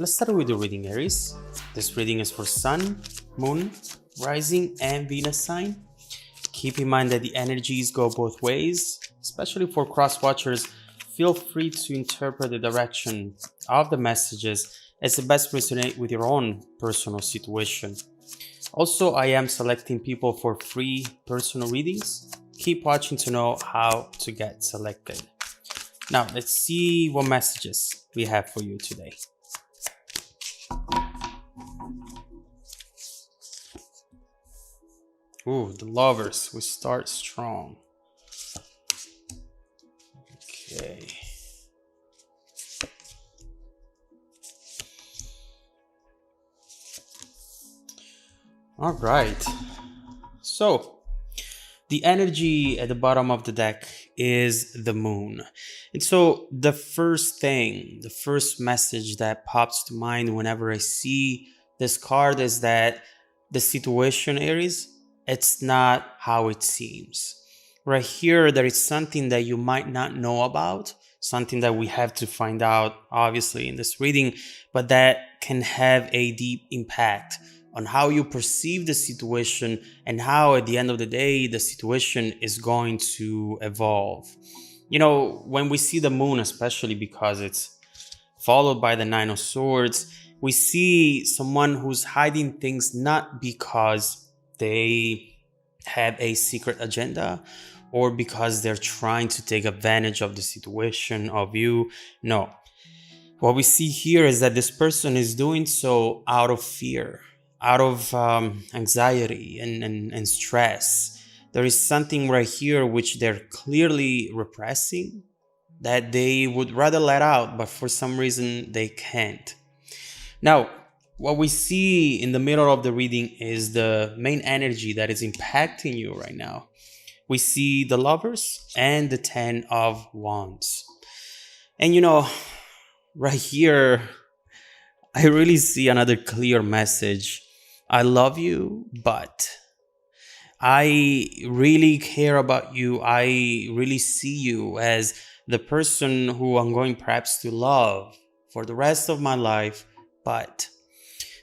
let's start with the reading, Aries. This reading is for Sun, Moon, Rising, and Venus sign. Keep in mind that the energies go both ways, especially for cross watchers. Feel free to interpret the direction of the messages as it best resonate with your own personal situation. Also, I am selecting people for free personal readings. Keep watching to know how to get selected. Now, let's see what messages we have for you today. Ooh, the Lovers. We start strong. Okay. All right. So, the energy at the bottom of the deck is the Moon. And so the first message that pops to mind whenever I see this card is that the situation, Aries, it's not how it seems. Right here, there is something that you might not know about, something that we have to find out, obviously, in this reading, but that can have a deep impact on how you perceive the situation and how at the end of the day the situation is going to evolve. You know, when we see the Moon, especially because it's followed by the Nine of Swords, we see someone who's hiding things not because they have a secret agenda or because they're trying to take advantage of the situation of you. No, what we see here is that this person is doing so out of fear, out of anxiety and stress. There is something right here which they're clearly repressing that they would rather let out, but for some reason they can't. Now, what we see in the middle of the reading is the main energy that is impacting you right now. We see the Lovers and the Ten of Wands. And you know, right here, I really see another clear message. I love you, but I really care about you. I really see you as the person who I'm going perhaps to love for the rest of my life. But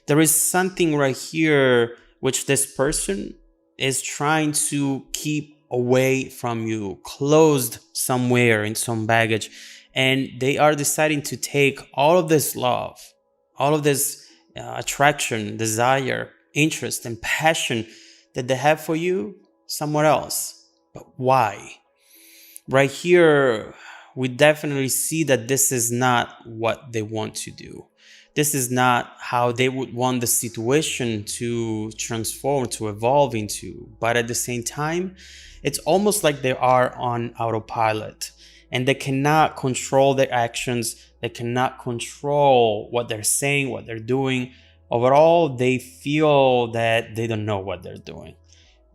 there is something right here which this person is trying to keep away from you, closed somewhere in some baggage. And they are deciding to take all of this love, all of this attraction, desire, interest, and passion that they have for you somewhere else. But why? Right here, we definitely see that this is not what they want to do. This is not how they would want the situation to transform, to evolve into. But at the same time, it's almost like they are on autopilot and they cannot control their actions. They cannot control what they're saying, what they're doing. Overall, they feel that they don't know what they're doing.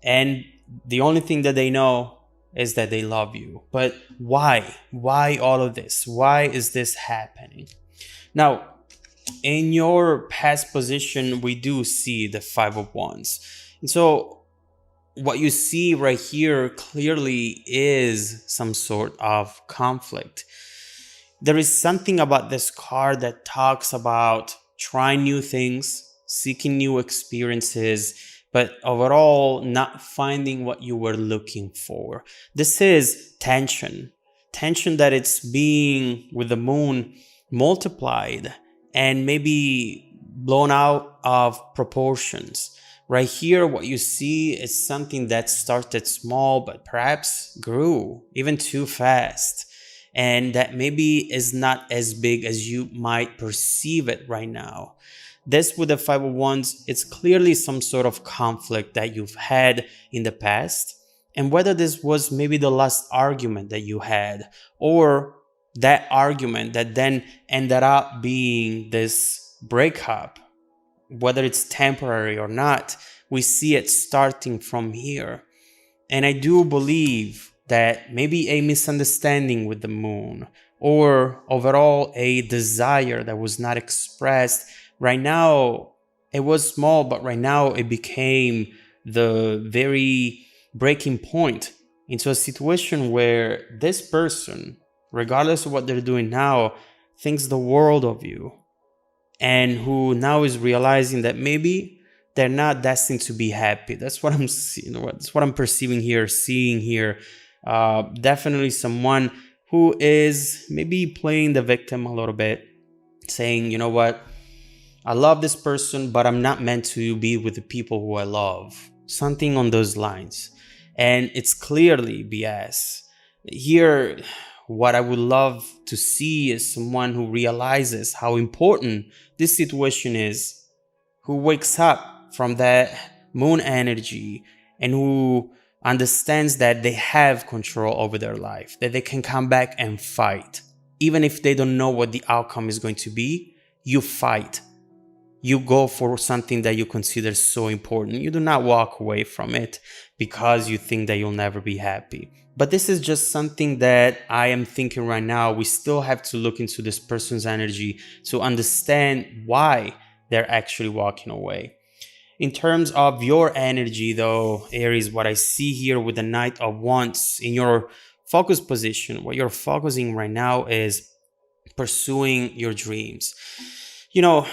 And the only thing that they know is that they love you. But why? Why all of this? Why is this happening? Now, in your past position, we do see the Five of Wands. And so what you see right here clearly is some sort of conflict. There is something about this card that talks about trying new things, seeking new experiences, but overall not finding what you were looking for. This is tension that it's being with the Moon multiplied and maybe blown out of proportions. Right here, what you see is something that started small, but perhaps grew even too fast. And that maybe is not as big as you might perceive it right now. This with the Five of Wands, it's clearly some sort of conflict that you've had in the past. And whether this was maybe the last argument that you had, or that argument that then ended up being this breakup, whether it's temporary or not, we see it starting from here. And I do believe that maybe a misunderstanding with the Moon, or overall a desire that was not expressed, right now it was small, but right now it became the very breaking point into a situation where this person, regardless of what they're doing now, thinks the world of you. and who now is realizing that maybe they're not destined to be happy. That's what I'm seeing. That's what I'm perceiving here, seeing here. Definitely someone who is maybe playing the victim a little bit, saying, you know what, I love this person, but I'm not meant to be with the people who I love. Something on those lines. And it's clearly BS. Here, what I would love to see is someone who realizes how important this situation is, who wakes up from that moon energy and who understands that they have control over their life, that they can come back and fight. Even if they don't know what the outcome is going to be, you fight. You go for something that you consider so important. You do not walk away from it because you think that you'll never be happy. But this is just something that I am thinking right now. We still have to look into this person's energy to understand why they're actually walking away. In terms of your energy, though, Aries, what I see here with the Knight of Wands in your focus position, what you're focusing right now is pursuing your dreams. You know,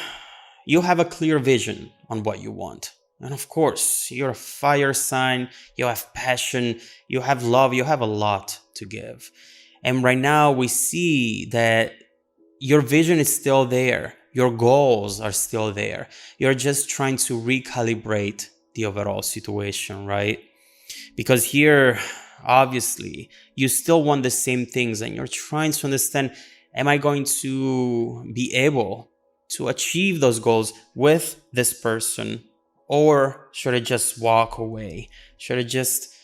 you have a clear vision on what you want. And of course, you're a fire sign, you have passion, you have love, you have a lot to give. And right now we see that your vision is still there. Your goals are still there. You're just trying to recalibrate the overall situation, right? Because here, obviously, you still want the same things and you're trying to understand, am I going to be able to achieve those goals with this person? Or should I just walk away? Should I just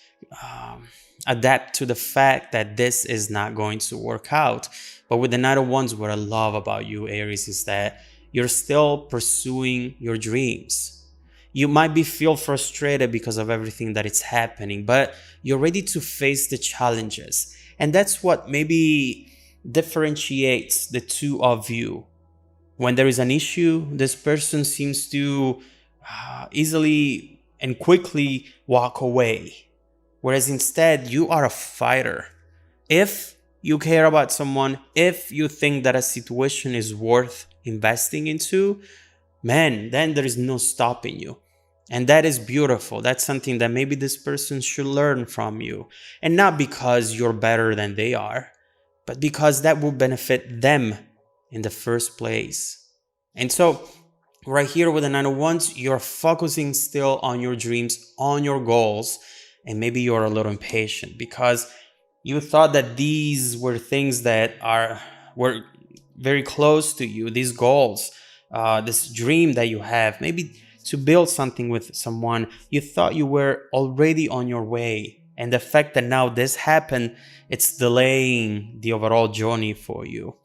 adapt to the fact that this is not going to work out? But with the Knight of Wands, what I love about you, Aries, is that you're still pursuing your dreams. You might be feel frustrated because of everything that is happening, but you're ready to face the challenges. And that's what maybe differentiates the two of you. When there is an issue, this person seems to easily and quickly walk away. Whereas instead, you are a fighter. If you care about someone, if you think that a situation is worth investing into, man, then there is no stopping you. And that is beautiful. That's something that maybe this person should learn from you. And not because you're better than they are, but because that will benefit them in the first place. And so, right here with the Nine of Wands, you're focusing still on your dreams, on your goals, and maybe you're a little impatient because you thought that these were things that were very close to you, these goals, this dream that you have, maybe to build something with someone. You thought you were already on your way. And the fact that now this happened, it's delaying the overall journey for you.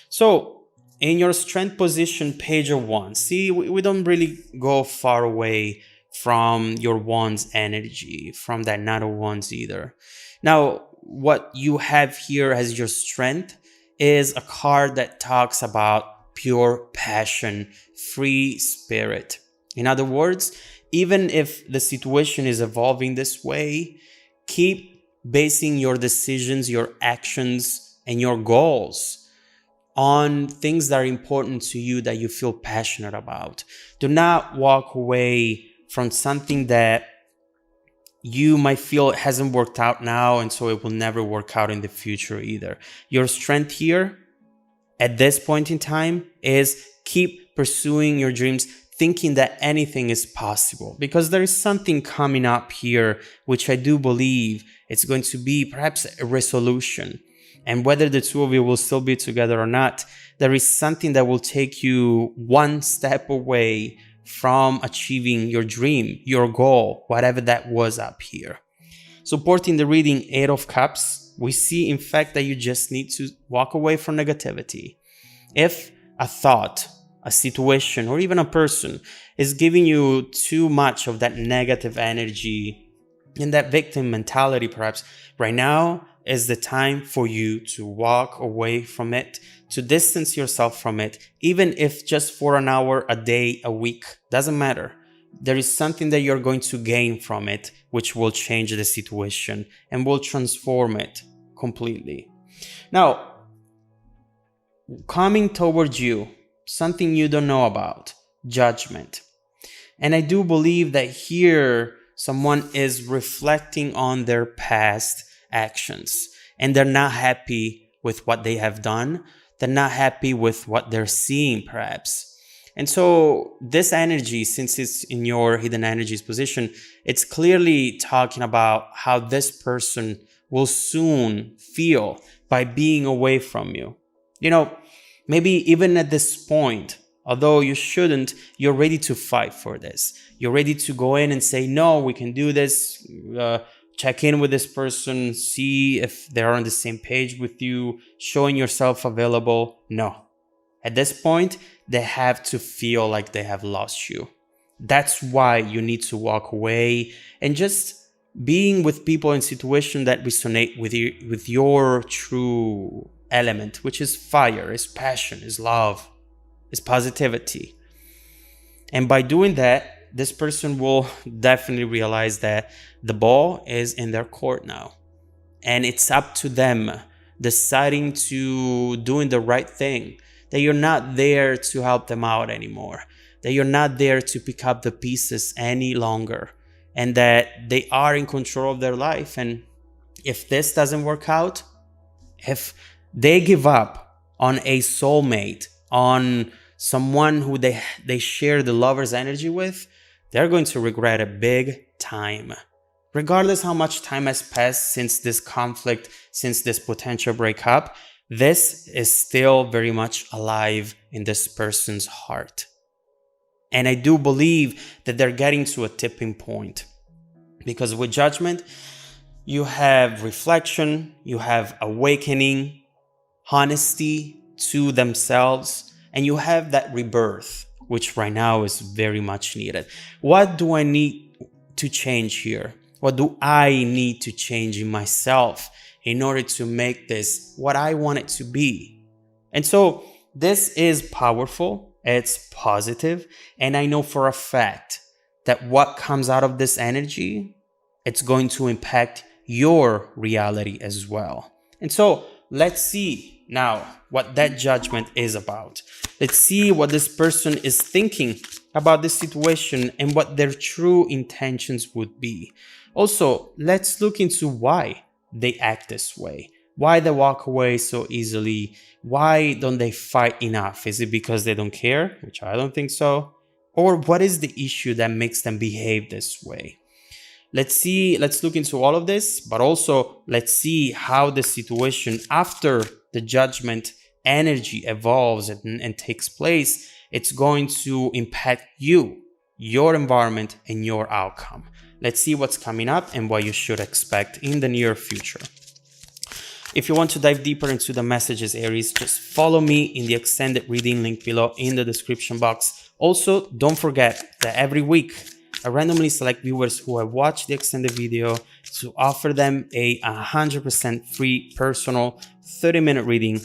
So in your strength position, Page of Wands, see, we don't really go far away from your Wands energy, from that Knight of Wands either. Now, what you have here as your strength is a card that talks about pure passion, free spirit. In other words, even if the situation is evolving this way, keep basing your decisions, your actions, and your goals on things that are important to you, that you feel passionate about. Do not walk away from something that you might feel it hasn't worked out now, and so it will never work out in the future either. Your strength here at this point in time is keep pursuing your dreams, thinking that anything is possible, because there is something coming up here, which I do believe it's going to be perhaps a resolution. And whether the two of you will still be together or not, there is something that will take you one step away from achieving your dream, your goal, whatever that was up here. Supporting the reading, Eight of Cups, we see in fact that you just need to walk away from negativity. If a thought, a situation, or even a person is giving you too much of that negative energy and that victim mentality, perhaps right now is the time for you to walk away from it, to distance yourself from it, even if just for an hour, a day, a week, doesn't matter. There is something that you're going to gain from it, which will change the situation and will transform it completely. Now, coming towards you, something you don't know about, judgment. And I do believe that here someone is reflecting on their past actions and they're not happy with what they have done. They're not happy with what they're seeing, perhaps. And so, this energy, since it's in your hidden energies position, it's clearly talking about how this person will soon feel by being away from you. You know, maybe even at this point, although you shouldn't, you're ready to fight for this. You're ready to go in and say, no, we can do this. Check in with this person, see if they're on the same page with you, showing yourself available. No. At this point, they have to feel like they have lost you. That's why you need to walk away and just being with people in situations that resonate with your true element, which is fire, is passion, is love, is positivity. And by doing that, this person will definitely realize that the ball is in their court now. And it's up to them deciding to doing the right thing, that you're not there to help them out anymore, that you're not there to pick up the pieces any longer, and that they are in control of their life. And if this doesn't work out, if they give up on a soulmate, on someone who they share the lover's energy with, they're going to regret it big time. Regardless how much time has passed since this conflict, since this potential breakup, this is still very much alive in this person's heart. And I do believe that they're getting to a tipping point. Because with judgment, you have reflection, you have awakening, honesty to themselves, and you have that rebirth, which right now is very much needed. What do I need to change here? What do I need to change in myself in order to make this what I want it to be? And so this is powerful, it's positive, and I know for a fact that what comes out of this energy, it's going to impact your reality as well. And so let's see now what that judgment is about. Let's see what this person is thinking about this situation and what their true intentions would be. Also, let's look into why they act this way. Why they walk away so easily? Why don't they fight enough? Is it because they don't care? Which I don't think so. Or what is the issue that makes them behave this way? Let's look into all of this, but also let's see how the situation after the judgment energy evolves and takes place. It's going to impact you, your environment, and your outcome. Let's see what's coming up and what you should expect in the near future. If you want to dive deeper into the messages, Aries, just follow me in the extended reading link below in the description box. Also, don't forget that every week, I randomly select viewers who have watched the extended video to offer them a 100% free personal 30-minute reading.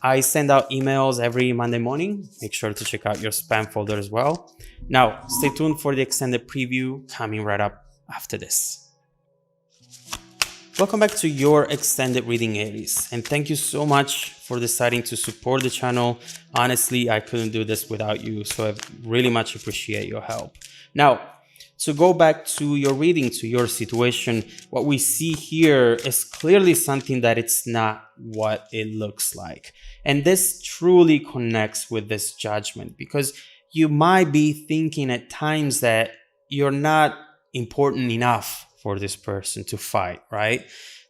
I send out emails every Monday morning. Make sure to check out your spam folder as well. Now, stay tuned for the extended preview coming right up after this. Welcome back to your extended reading, Aries, and thank you so much for deciding to support the channel. Honestly, I couldn't do this without you, so I really much appreciate your help. Now, to go back to your reading, to your situation, what we see here is clearly something that it's not what it looks like. And this truly connects with this judgment, because you might be thinking at times that you're not important enough for this person to fight, right?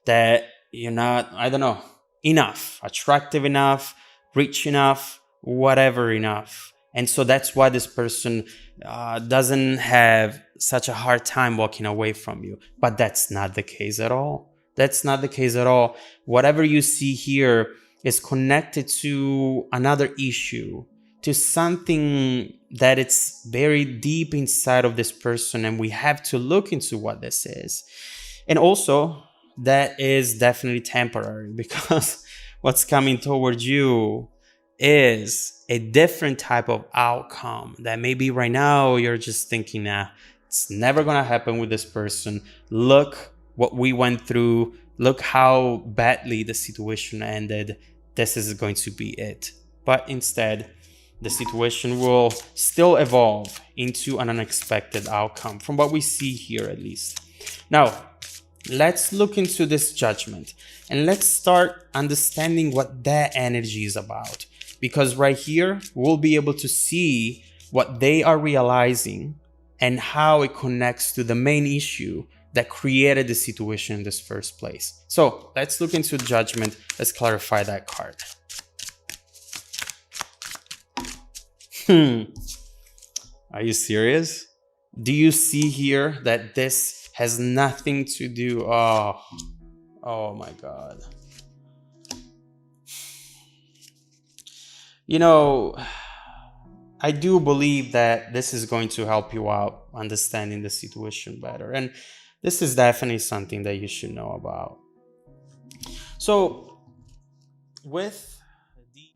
That you're not, I don't know, enough, attractive enough, rich enough, whatever enough. And so that's why this person doesn't have such a hard time walking away from you. But that's not the case at all. That's not the case at all. Whatever you see here is connected to another issue, to something that it's very deep inside of this person, and we have to look into what this is. And also, that is definitely temporary, because what's coming towards you is a different type of outcome that maybe right now you're just thinking, nah, it's never gonna happen with this person. Look what we went through. Look how badly the situation ended. This is going to be it. But instead, the situation will still evolve into an unexpected outcome, from what we see here at least. Now, let's look into this judgment and let's start understanding what that energy is about. Because right here, we'll be able to see what they are realizing and how it connects to the main issue that created the situation in this first place. So let's look into judgment. Let's clarify that card. Are you serious? Do you see here that this has nothing to do? Oh my God. You know, I do believe that this is going to help you out understanding the situation better. And this is definitely something that you should know about. So, with the